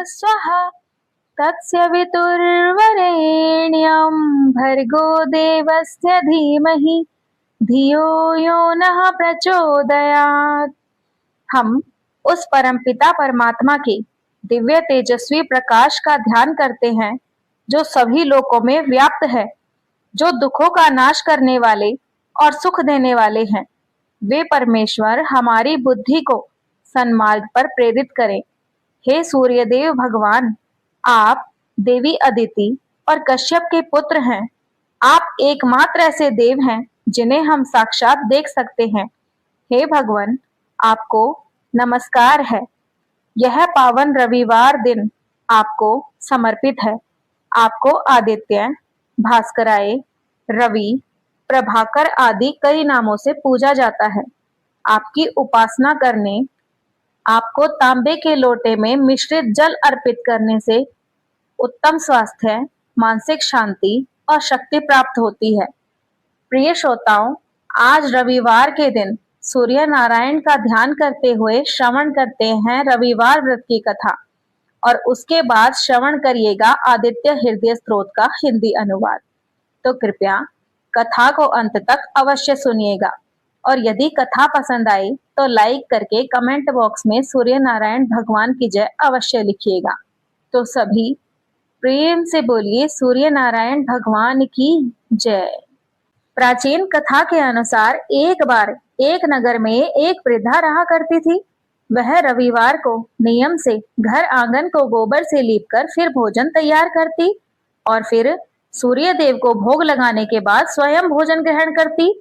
स्वः तत्सवितुर्वरेण्यं भर्गो देवस्य धीमहि धियो यो नः प्रचोदयात्। हम उस परमपिता परमात्मा के दिव्य तेजस्वी प्रकाश का ध्यान करते हैं जो सभी लोकों में व्याप्त है, जो दुखों का नाश करने वाले और सुख देने वाले हैं। वे परमेश्वर हमारी बुद्धि को सन्मार्ग पर प्रेरित करें। हे सूर्यदेव भगवान, आप देवी अदिति और कश्यप के पुत्र हैं। आप एकमात्र ऐसे देव हैं जिन्हें हम साक्षात देख सकते हैं। हे भगवान, आपको नमस्कार है। यह पावन रविवार दिन आपको समर्पित है। आपको आदित्य, भास्कराय, रवि, प्रभाकर आदि कई नामों से पूजा जाता है। आपकी उपासना करने, आपको तांबे के लोटे में मिश्रित जल अर्पित करने से उत्तम स्वास्थ्य, मानसिक शांति और शक्ति प्राप्त होती है। प्रिय श्रोताओं, आज रविवार के दिन सूर्य नारायण का ध्यान करते हुए श्रवण करते हैं रविवार व्रत की कथा, और उसके बाद श्रवण करिएगा आदित्य हृदय स्तोत्र का हिंदी अनुवाद। तो कृपया कथा को अंत तक अवश्य सुनिएगा, और यदि कथा पसंद आई तो लाइक करके कमेंट बॉक्स में सूर्य नारायण भगवान की जय अवश्य लिखिएगा। तो सभी प्रेम से बोलिए सूर्य नारायण भगवान की जय। प्राचीन कथा के अनुसार एक बार एक नगर में एक वृद्धा रहा करती थी। वह रविवार को नियम से घर आंगन को गोबर से लीपकर फिर भोजन तैयार करती और फिर सूर्य देव को भोग लगाने के बाद स्वयं भोजन ग्रहण करती।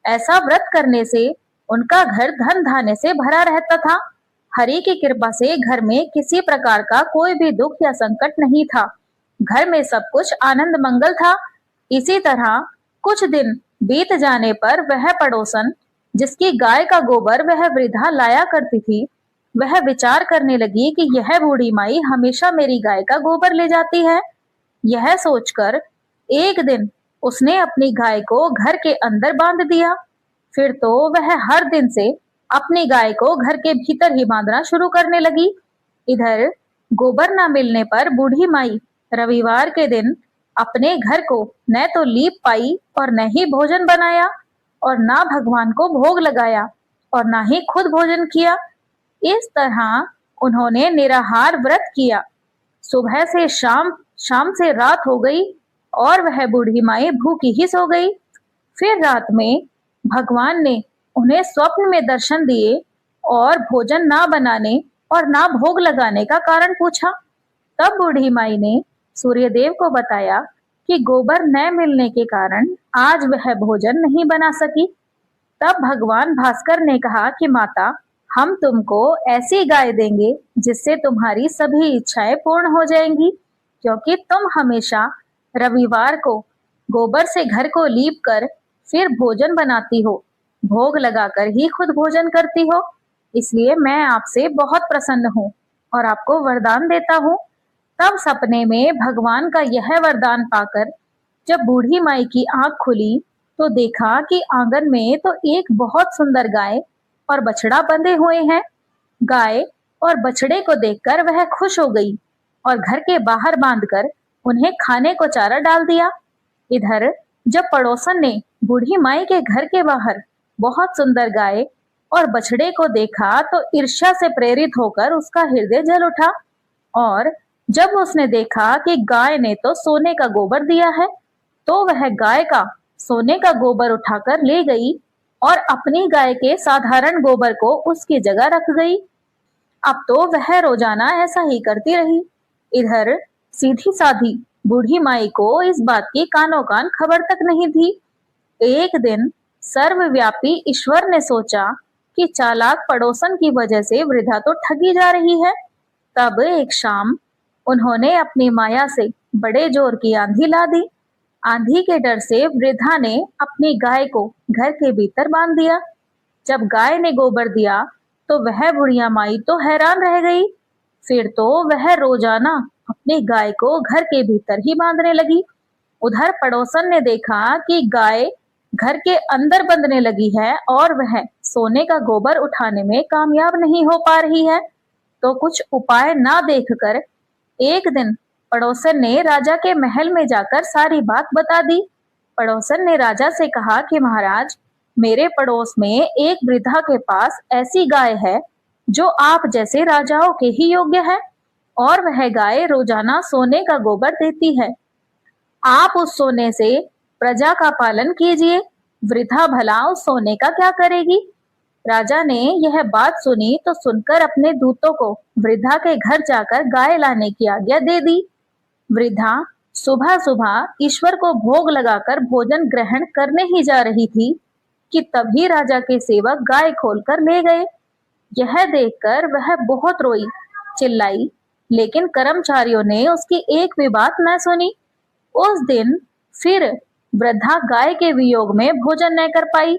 ऐसा व्रत करने से उनका घर धन धान्य से भरा रहता था। हरि की कृपा से घर में किसी प्रकार का कोई भी दुख या संकट नहीं था। घर में सब कुछ आनंद मंगल था। इसी तरह कुछ दिन बीत जाने पर वह पड़ोसन जिसकी गाय का गोबर वह वृद्धा लाया करती थी, वह विचार करने लगी कि यह बूढ़ी माई हमेशा मेरी गाय का गोबर ले जाती है। यह सोचकर एक दिन उसने अपनी गाय को घर के अंदर बांध दिया। फिर तो वह हर दिन से अपनी गाय को घर के भीतर ही बांधना शुरू करने लगी। इधर गोबर न मिलने पर बूढ़ी माई रविवार के दिन अपने घर को न तो लीप पाई और न ही भोजन बनाया और ना भगवान को भोग लगाया और ना ही खुद भोजन किया। इस तरह उन्होंने निराहार व्रत किया। सुबह से शाम, शाम से रात हो गई और वह बूढ़ी माई भूखी ही सो गई। फिर रात में भगवान ने उन्हें स्वप्न में दर्शन दिए और भोजन ना बनाने और ना भोग लगाने का कारण पूछा। तब बूढ़ी माई ने सूर्यदेव को बताया कि गोबर न मिलने के कारण आज वह भोजन नहीं बना सकी। तब भगवान भास्कर ने कहा कि माता, हम तुमको ऐसी गाय देंगे जिससे तुम्हारी सभी इच्छाएं पूर्ण हो जाएंगी, क्योंकि तुम हमेशा रविवार को गोबर से घर को लीप कर फिर भोजन बनाती हो, भोग लगाकर ही खुद भोजन करती हो। इसलिए मैं आपसे बहुत प्रसन्न हूँ और आपको वरदान देता हूँ। तब सपने में भगवान का यह वरदान पाकर जब बूढ़ी माई की आंख खुली तो देखा कि आंगन में तो एक बहुत सुंदर गाय और बछड़ा बंधे हुए हैं। गाय और बछड़े को देखकर वह खुश हो गई और घर के बाहर बांधकर उन्हें खाने को चारा डाल दिया। इधर जब पड़ोसन ने बूढ़ी माई के घर के बाहर बहुत सुंदर गाय और बछड़े को देखा तो ईर्ष्या से प्रेरित होकर उसका हृदय जल उठा, और जब उसने देखा कि गाय ने तो सोने का गोबर दिया है तो वह गाय का सोने का गोबर उठाकर ले गई और अपनी गाय के साधारण गोबर को उसकी जगह रख गई। अब तो वह रोजाना ऐसा ही करती रही। इधर सीधी साधी बूढ़ी माई को इस बात की कानों कान खबर तक नहीं थी। एक दिन सर्वव्यापी ईश्वर ने सोचा कि चालाक पड़ोसन की वजह से वृद्धा तो ठगी जा रही है। तब एक शाम उन्होंने अपनी माया से बड़े जोर की आंधी ला दी। आंधी के डर से वृद्धा ने अपनी गाय को घर के भीतर बांध दिया। जब गाय ने गोबर दिया तो वह बुढ़िया माई तो हैरान रह गई। फिर तो वह रोजाना अपनी गाय को घर के भीतर ही बांधने लगी। उधर पड़ोसन ने देखा कि गाय घर के अंदर बंधने लगी है और वह सोने का गोबर उठाने में कामयाब नहीं हो पा रही है, तो कुछ उपाय ना देखकर एक दिन पड़ोसन ने राजा के महल में जाकर सारी बात बता दी। पड़ोसन ने राजा से कहा कि महाराज, मेरे पड़ोस में एक वृद्धा के पास ऐसी गाय है जो आप जैसे राजाओं के ही योग्य है, और वह गाय रोजाना सोने का गोबर देती है। आप उस सोने से प्रजा का पालन कीजिए। वृद्धा भला उस सोने का क्या करेगी? राजा ने यह बात सुनी तो सुनकर अपने दूतों को वृद्धा के घर जाकर गाय लाने की आज्ञा दे दी। वृद्धा सुबह सुबह ईश्वर को भोग लगाकर भोजन ग्रहण करने ही जा रही थी कि तभी राजा के सेवक गाय खोलकर ले गए। यह देखकर वह बहुत रोई, चिल्लाई, लेकिन कर्मचारियों ने उसकी एक भी बात न सुनी। उस दिन फिर वृद्धा गाय के वियोग में भोजन न कर पाई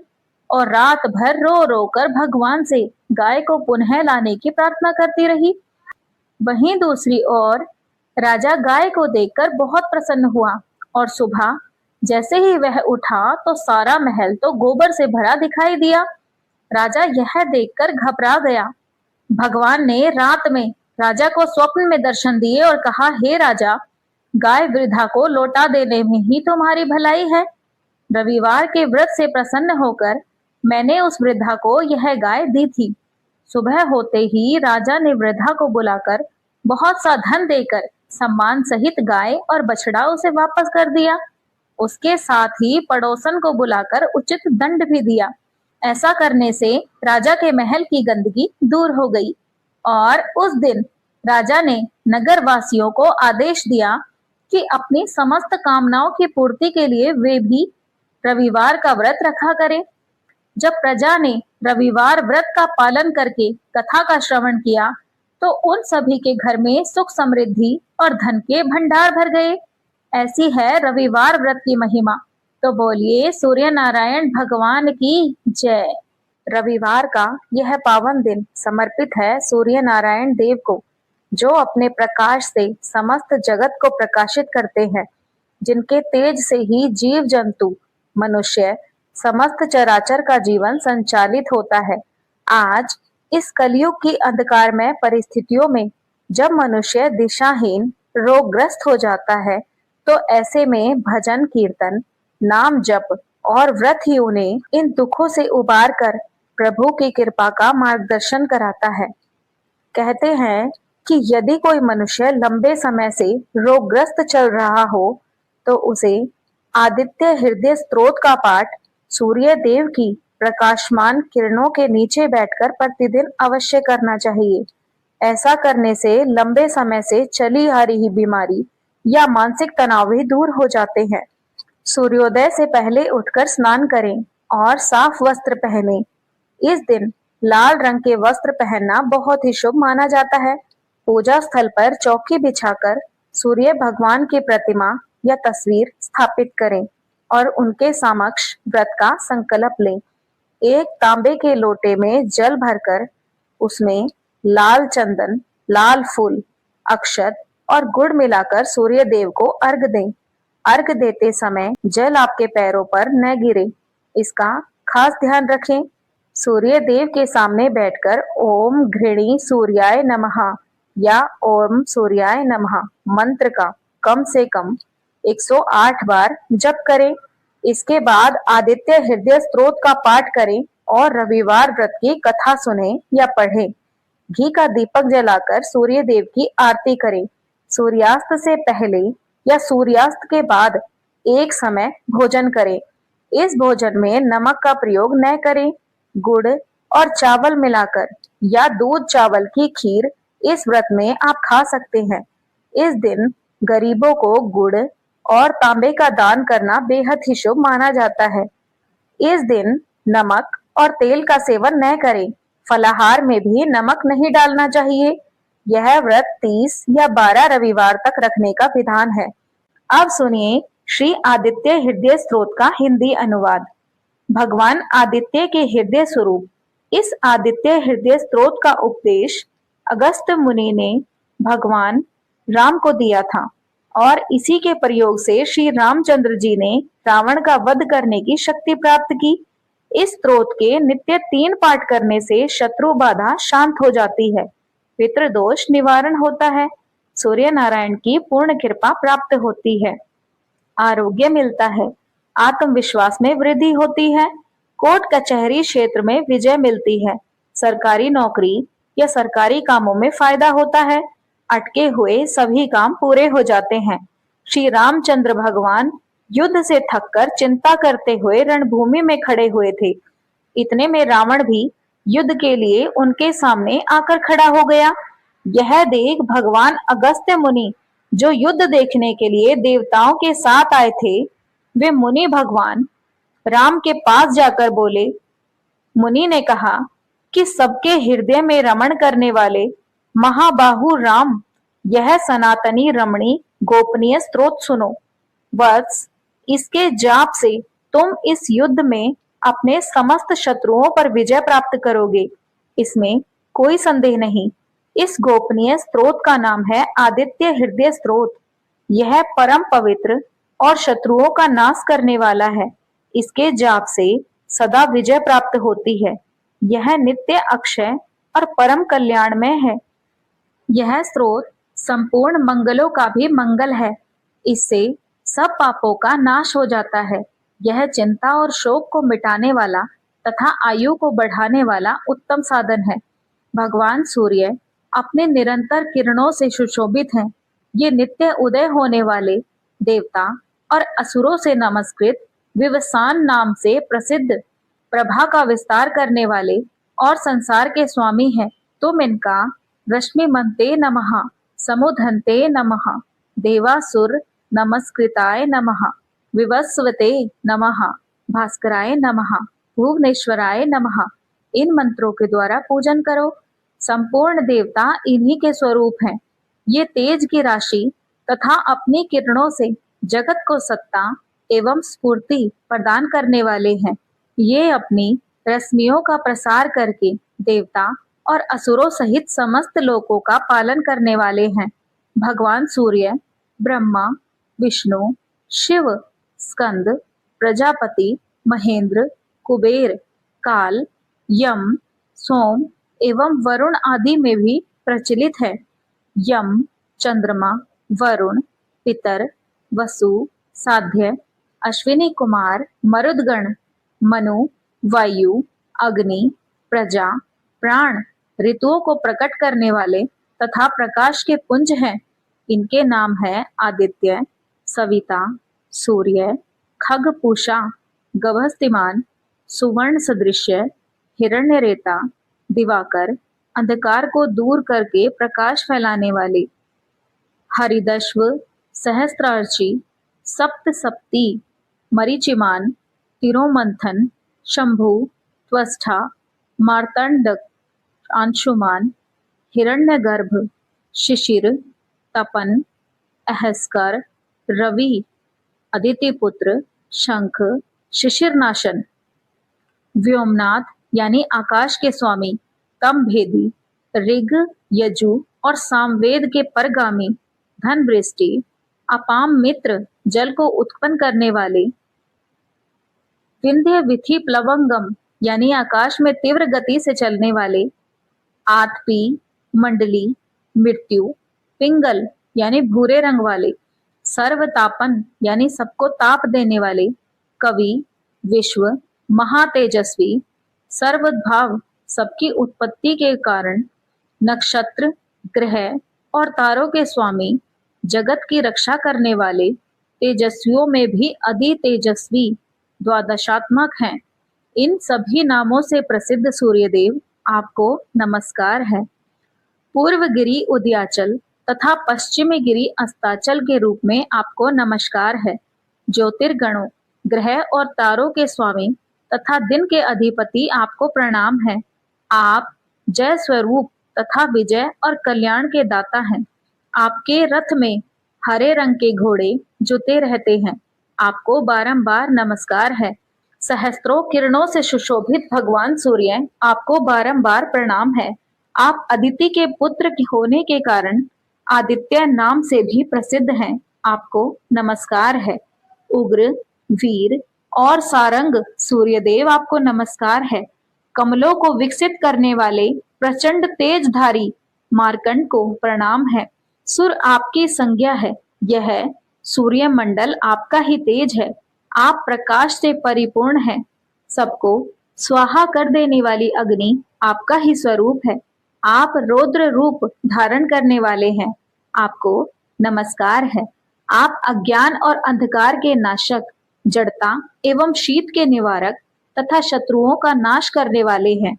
और रात भर रो रो कर भगवान से गाय को पुनः लाने की प्रार्थना करती रही। वहीं दूसरी ओर राजा गाय को देखकर बहुत प्रसन्न हुआ और सुबह जैसे ही वह उठा तो सारा महल तो गोबर से भरा दिखाई दिया। राजा यह देखकर घबरा गया। भगवान ने रात में राजा को स्वप्न में दर्शन दिए और कहा, हे राजा, गाय वृद्धा को लौटा देने में ही तुम्हारी भलाई है। रविवार के व्रत से प्रसन्न होकर मैंने उस वृद्धा को यह गाय दी थी। सुबह होते ही राजा ने वृद्धा को बुलाकर बहुत सा धन देकर सम्मान सहित गाय और बछड़ा उसे वापस कर दिया। उसके साथ ही पड़ोसन को बुलाकर उचित दंड भी दिया। ऐसा करने से राजा के महल की गंदगी दूर हो गई और उस दिन राजा ने नगर वासियों को आदेश दिया कि अपनी समस्त कामनाओं की पूर्ति के लिए वे भी रविवार का व्रत रखा करें। जब प्रजा ने रविवार व्रत का पालन करके कथा का श्रवण किया तो उन सभी के घर में सुख समृद्धि और धन के भंडार भर गए। ऐसी है रविवार व्रत की महिमा। तो बोलिए सूर्य नारायण भगवान की जय। रविवार का यह पावन दिन समर्पित है सूर्य नारायण देव को, जो अपने प्रकाश से समस्त जगत को प्रकाशित करते हैं, जिनके तेज से ही जीव जंतु, मनुष्य, समस्त चराचर का जीवन संचालित होता है। आज इस कलयुग की अंधकारमय परिस्थितियों में जब मनुष्य दिशाहीन, रोगग्रस्त हो जाता है, तो ऐसे में भजन, कीर्तन, नाम जप और व्रत ही उन्हें इन दुखों से उबार कर प्रभु की कृपा का मार्गदर्शन कराता है। कहते हैं कि यदि कोई मनुष्य लंबे समय से रोगग्रस्त चल रहा हो तो उसे आदित्य हृदय स्तोत्र का पाठ सूर्य देव की प्रकाशमान किरणों के नीचे बैठकर प्रतिदिन अवश्य करना चाहिए। ऐसा करने से लंबे समय से चली आ रही बीमारी या मानसिक तनाव भी दूर हो जाते हैं। सूर्योदय से पहले उठकर स्नान करें और साफ वस्त्र पहनें। इस दिन लाल रंग के वस्त्र पहनना बहुत ही शुभ माना जाता है। पूजा स्थल पर चौकी बिछाकर सूर्य भगवान की प्रतिमा या तस्वीर स्थापित करें और उनके समक्ष व्रत का संकल्प लें। एक तांबे के लोटे में जल भरकर उसमें लाल चंदन, लाल फूल, अक्षत और गुड़ मिलाकर सूर्य देव को अर्घ दें। अर्घ देते समय जल आपके पैरों पर न गिरे, इसका खास ध्यान रखें। सूर्य देव के सामने बैठकर ओम घृणी सूर्याय नमः या ओम सूर्याय नमः मंत्र का कम से कम 108 बार जप करें। इसके बाद आदित्य हृदय स्तोत्र का पाठ करें और रविवार व्रत की कथा सुने या पढ़ें। घी का दीपक जलाकर सूर्य देव की आरती करें। सूर्यास्त से पहले या सूर्यास्त के बाद एक समय भोजन करें। इस भोजन में नमक का प्रयोग न करें। गुड़ और चावल मिलाकर या दूध चावल की खीर इस व्रत में आप खा सकते हैं। इस दिन गरीबों को गुड़ और तांबे का दान करना बेहद ही शुभ माना जाता है। इस दिन नमक और तेल का सेवन न करें। फलाहार में भी नमक नहीं डालना चाहिए। यह व्रत 30 या 12 रविवार तक रखने का विधान है। अब सुनिए श्री आदित्य हृदय स्तोत्र का हिंदी अनुवाद। भगवान आदित्य के हृदय स्वरूप इस आदित्य हृदय स्तोत्र का उपदेश अगस्त्य मुनि ने भगवान राम को दिया था और इसी के प्रयोग से श्री रामचंद्र जी ने रावण का वध करने की शक्ति प्राप्त की। इस स्तोत्र के नित्य 3 पाठ करने से शत्रु बाधा शांत हो जाती है, पितृदोष निवारण होता है, सूर्य नारायण की पूर्ण कृपा प्राप्त होती है, आरोग्य मिलता है, आत्मविश्वास में वृद्धि होती है, कोर्ट कचहरी क्षेत्र में विजय मिलती है, सरकारी नौकरी या सरकारी कामों में फायदा होता है, अटके हुए सभी काम पूरे हो जाते हैं। श्री रामचंद्र भगवान युद्ध से थककर चिंता करते हुए रणभूमि में खड़े हुए थे। इतने में रावण भी युद्ध के लिए उनके सामने आकर खड़ा हो गया। यह देख भगवान अगस्त्य मुनि, जो युद्ध देखने के लिए देवताओं के साथ आए थे, वे मुनि भगवान राम के पास जाकर बोले। मुनि ने कहा कि सबके हृदय में रमण करने वाले महाबाहु राम, यह सनातनी रमणी गोपनीय स्त्रोत सुनो। वत्स, इसके जाप से तुम इस युद्ध में अपने समस्त शत्रुओं पर विजय प्राप्त करोगे, इसमें कोई संदेह नहीं। इस गोपनीय स्त्रोत का नाम है आदित्य हृदय स्त्रोत। यह परम पवित्र और शत्रुओं का नाश करने वाला है। इसके जाप से सदा विजय प्राप्त होती है। यह नित्य अक्षय और परम कल्याणमय है। यह स्रोत संपूर्ण मंगलों का भी मंगल है। इससे सब पापों का नाश हो जाता है। यह चिंता और शोक को मिटाने वाला तथा आयु को बढ़ाने वाला उत्तम साधन है। भगवान सूर्य अपने निरंतर किरणों से सुशोभित हैं। ये नित्य उदय होने वाले देवता और असुरों से नमस्कृत विवस्वान नाम से प्रसिद्ध प्रभा का विस्तार करने वाले और संसार के स्वामी हैं। तुम इनका रश्मिमन्ते नमः, समुद्धन्ते नमः, देवासुर नमस्कृताय नमः, विवस्वते नमः, भास्कराय नमः, भुवनेश्वराय नमः, इन मंत्रों के द्वारा पूजन करो। संपूर्ण देवता इन्हीं के स्वरूप हैं। ये तेज की राशि तथा अपनी किरणों से जगत को सत्ता एवं स्फूर्ति प्रदान करने वाले हैं। ये अपनी रश्मियों का प्रसार करके देवता और असुरों सहित समस्त लोकों का पालन करने वाले हैं। भगवान सूर्य ब्रह्मा, विष्णु, शिव, स्कंद, प्रजापति, महेंद्र, कुबेर, काल, यम, सोम एवं वरुण आदि में भी प्रचलित है। यम, चंद्रमा, वरुण, पितर, वसु, साध्य, अश्विनी कुमार, मरुदगण, मनु, वायु, अग्नि, प्रजा, प्राण ऋतुओं को प्रकट करने वाले तथा प्रकाश के पुंज हैं। इनके नाम है आदित्य, सविता, सूर्य, खगपूषा, गभस्तिमान, सुवर्ण सदृश्य, हिरण्यरेता, दिवाकर, अंधकार को दूर करके प्रकाश फैलाने वाले, हरिदश्व, सहस्त्रार्ची, सप्तसप्ती, मरीचिमान, तिरोमंथन, शंभु, त्वष्टा, मार्तंडक, अंशुमान, हिरण्यगर्भ, शिशिर, तपन, अहस्कर, रवि, अदितिपुत्र, शंख, शिशिरनाशन, व्योमनाथ यानी आकाश के स्वामी, तमभेदी, ऋग, यजु और सामवेद के परगामी, धन वृष्टि, अपाम मित्र जल को उत्पन्न करने वाले, विंध्य विथि प्लवंगम यानी आकाश में तीव्र गति से चलने वाले, आतपी, मंडली, मृत्यु, पिंगल यानी भूरे रंग वाले, सर्वतापन यानी सबको ताप देने वाले, कवि, विश्व, महातेजस्वी, सर्वोद्भाव सबकी उत्पत्ति के कारण, नक्षत्र, ग्रह और तारों के स्वामी, जगत की रक्षा करने वाले, तेजस्वियों में भी अति तेजस्वी, द्वादशात्मक हैं। इन सभी नामों से प्रसिद्ध सूर्यदेव आपको नमस्कार है। पूर्व गिरी उदयाचल तथा पश्चिमी गिरी अस्ताचल के रूप में आपको नमस्कार है। ज्योतिर्गणों, ग्रह और तारों के स्वामी तथा दिन के अधिपति आपको प्रणाम है। आप जय स्वरूप तथा विजय और कल्याण के दाता हैं। आपके रथ में हरे रंग के घोड़े जुते रहते हैं। आपको बारंबार नमस्कार है। सहस्त्रों किरणों से सुशोभित भगवान सूर्य आपको बारंबार प्रणाम है। आप अदिति के पुत्र होने के कारण आदित्य नाम से भी प्रसिद्ध हैं। आपको नमस्कार है। उग्र, वीर और सारंग सूर्यदेव आपको नमस्कार है। कमलों को विकसित करने वाले प्रचंड तेजधारी मार्कंड को प्रणाम है। सुर आपकी संज्ञा है, यह सूर्य मंडल आपका ही तेज है। आप प्रकाश से परिपूर्ण हैं। सबको स्वाहा कर देने वाली अग्नि आपका ही स्वरूप है। आप रौद्र रूप धारण करने वाले हैं। आपको नमस्कार है। आप अज्ञान और अंधकार के नाशक, जड़ता एवं शीत के निवारक तथा शत्रुओं का नाश करने वाले हैं।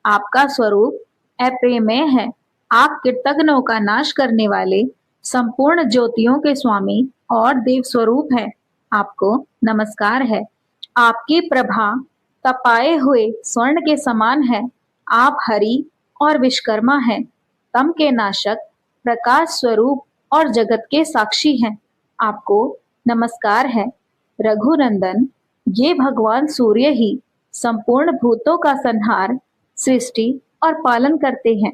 आपका स्वरूप अप्रेमेय है। आप कृतघ्नों का नाश करने वाले, संपूर्ण ज्योतियों के स्वामी और देव स्वरूप हैं। आपको नमस्कार है। आपकी प्रभा तपाए हुए स्वर्ण के समान है। आप हरि और विश्वकर्मा हैं। तम के नाशक, प्रकाश स्वरूप और जगत के साक्षी हैं। आपको नमस्कार है। रघुनंदन, ये भगवान सूर्य ही संपूर्ण भूतों का संहार, सृष्टि और पालन करते हैं।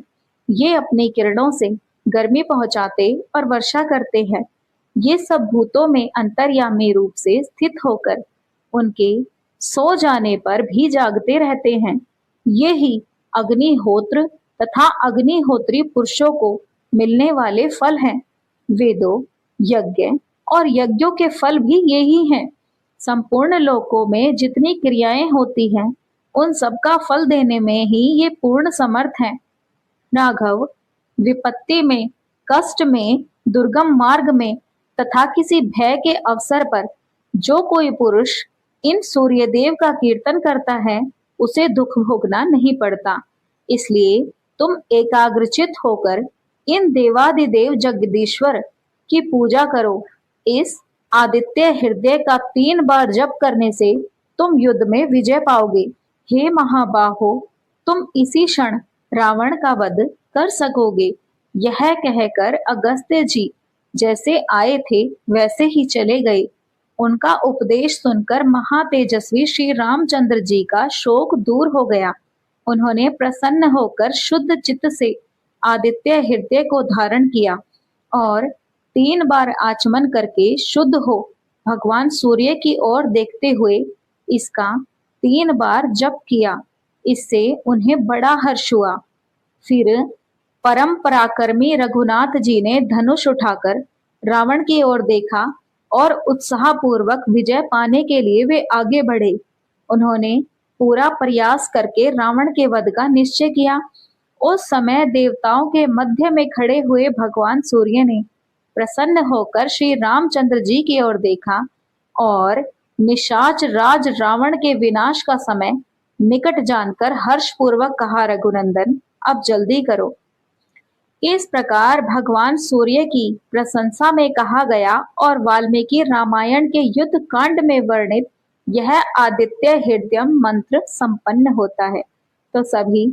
ये अपनी किरणों से गर्मी पहुंचाते और वर्षा करते हैं। ये सब भूतों में अंतर्यामी रूप से स्थित होकर उनके सो जाने पर भी जागते रहते हैं। ये ही अग्निहोत्र तथा अग्निहोत्री पुरुषों को मिलने वाले फल हैं। वेदों, यज्ञ और यज्ञों के फल भी यही हैं। संपूर्ण लोकों में जितनी क्रियाएं होती हैं, उन सब का फल देने में ही ये पूर्ण समर्थ हैं। राघव, विपत्ति में, कष्ट में, दुर्गम मार्ग में तथा किसी भय के अवसर पर जो कोई पुरुष इन सूर्यदेव का कीर्तन करता है, उसे दुख भोगना नहीं पड़ता। इसलिए तुम एकाग्रचित होकर इन देवादिदेव जगदीश्वर की पूजा करो। इस आदित्य हृदय का 3 बार जप करने से तुम युद्ध में विजय पाओगे। हे महाबाहो, तुम इसी क्षण रावण का वध कर सकोगे। यह कहकर अगस्त्य जी जैसे आए थे वैसे ही चले गए। उनका उपदेश सुनकर महातेजस्वी श्री रामचंद्र जी का शोक दूर हो गया। उन्होंने प्रसन्न होकर शुद्ध चित्त से आदित्य हृदय को धारण किया और 3 बार आचमन करके शुद्ध हो भगवान सूर्य की ओर देखते हुए इसका 3 बार जप किया। इससे उन्हें बड़ा हर्ष हुआ। फिर परम पराक्रमी रघुनाथ जी ने धनुष उठाकर रावण की ओर देखा और उत्साहपूर्वक विजय पाने के लिए वे आगे बढ़े। उन्होंने पूरा प्रयास करके रावण के वध का निश्चय किया। उस समय देवताओं के मध्य में खड़े हुए भगवान सूर्य ने प्रसन्न होकर श्री रामचंद्र जी की ओर देखा और निशाच राज रावण के विनाश का समय निकट जानकर हर्षपूर्वक कहा, रघुनंदन, अब जल्दी करो। इस प्रकार भगवान सूर्य की प्रशंसा में कहा गया और वाल्मीकि रामायण के युद्ध कांड में वर्णित यह आदित्य हृदय मंत्र संपन्न होता है। तो सभी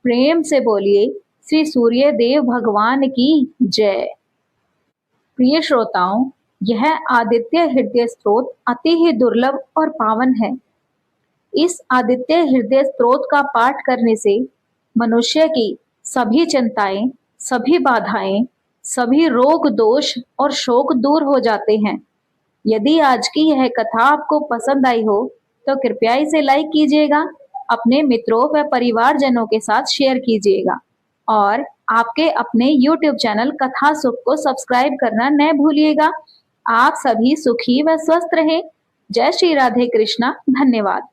प्रेम से बोलिए, श्री सूर्य देव भगवान की जय। प्रिय श्रोताओं, यह आदित्य हृदय स्तोत्र अति ही दुर्लभ और पावन है। इस आदित्य हृदय स्तोत्र का पाठ करने से मनुष्य की सभी चिंताएं, सभी बाधाएं, सभी रोग दोष और शोक दूर हो जाते हैं। यदि आज की यह कथा आपको पसंद आई हो तो कृपया इसे लाइक कीजिएगा, अपने मित्रों व परिवारजनों के साथ शेयर कीजिएगा और आपके अपने YouTube चैनल कथा सुख को सब्सक्राइब करना न भूलिएगा। आप सभी सुखी व स्वस्थ रहें। जय श्री राधे कृष्णा। धन्यवाद।